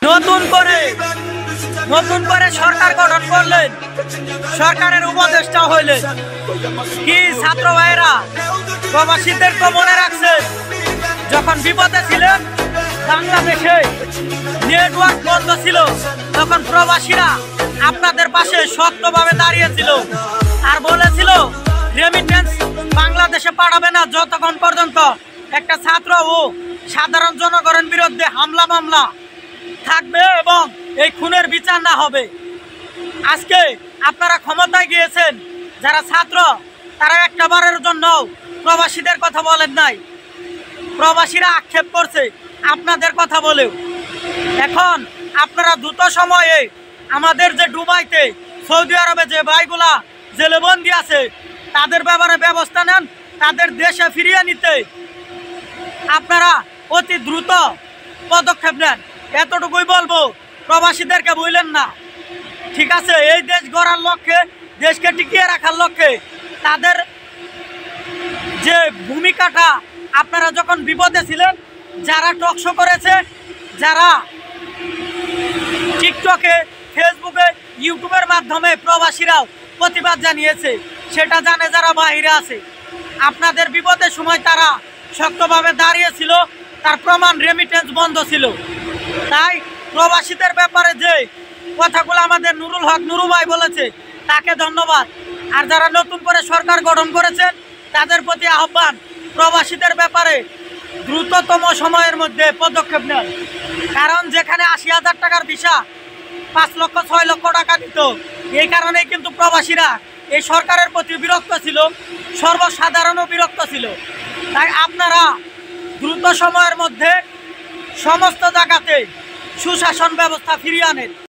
নতুন করে সরকার গঠন করলেন, সরকারের উপদেষ্টা হইলেন। কি ছাত্র ভাইরা প্রবাসীদের তো মনে রাখছেন, যখন বিপদে ছিলেন, বাংলাদেশে নেটওয়ার্ক বন্ধ ছিল, তখন প্রবাসীরা আপনাদের পাশে শক্তভাবে দাঁড়িয়েছিল আর বলেছিল রেমিটেন্স বাংলাদেশে পাঠাবে না যতক্ষণ পর্যন্ত একটা ছাত্র ও সাধারণ জনগণের বিরুদ্ধে হামলা মামলা থাকবে এবং এই খুনের বিচার না হবে। আজকে আপনারা ক্ষমতায় গিয়েছেন, যারা ছাত্র তারা একটা বারের জন্য প্রবাসীদের কথা বলেন নাই। প্রবাসীরা আক্ষেপ করছে আপনাদের কথা বলেও। এখন আপনারা দ্রুত সময়ে আমাদের যে দুবাইতে, সৌদি আরবে যে ভাইগুলা জেলেবন্দি আছে তাদের ব্যাপারে ব্যবস্থা নেন, তাদের দেশে ফিরিয়ে নিতে আপনারা অতি দ্রুত পদক্ষেপ নেন। এতটুকুই বলবো, প্রবাসীদেরকে বললেন না, ঠিক আছে? এই দেশ গড়ার লক্ষ্যে, দেশকে টিকিয়ে রাখার লক্ষ্যে তাদের যে ভূমিকাটা, আপনারা যখন বিপদে ছিলেন, যারা টকশো করেছে, যারা টিকটকে, ফেসবুকে, ইউটিউবের মাধ্যমে প্রবাসীরাও প্রতিবাদ জানিয়েছে, সেটা জানে যারা বাইরে আছে। আপনাদের বিপদের সময় তারা শক্তভাবে দাঁড়িয়েছিল, তার প্রমাণ রেমিটেন্স বন্ধ ছিল। তাই প্রবাসীদের ব্যাপারে যে কথাগুলো আমাদের নুরুল হক নুরু ভাই বলেছে, তাকে ধন্যবাদ। আর যারা নতুন করে সরকার গঠন করেছেন তাদের প্রতি আহ্বান, প্রবাসীদের ব্যাপারে দ্রুততম সময়ের মধ্যে পদক্ষেপ নেন। কারণ যেখানে ৮০,০০০ টাকার ভিসা ৫ লক্ষ ৬ লক্ষ টাকা দিত, এই কারণেই কিন্তু প্রবাসীরা এই সরকারের প্রতি বিরক্ত ছিল, সর্বসাধারণও বিরক্ত ছিল। তাই আপনারা দ্রুত সময়ের মধ্যে সমস্ত জায়গাতে সুশাসন ব্যবস্থা ফিরিয়ে আনেন।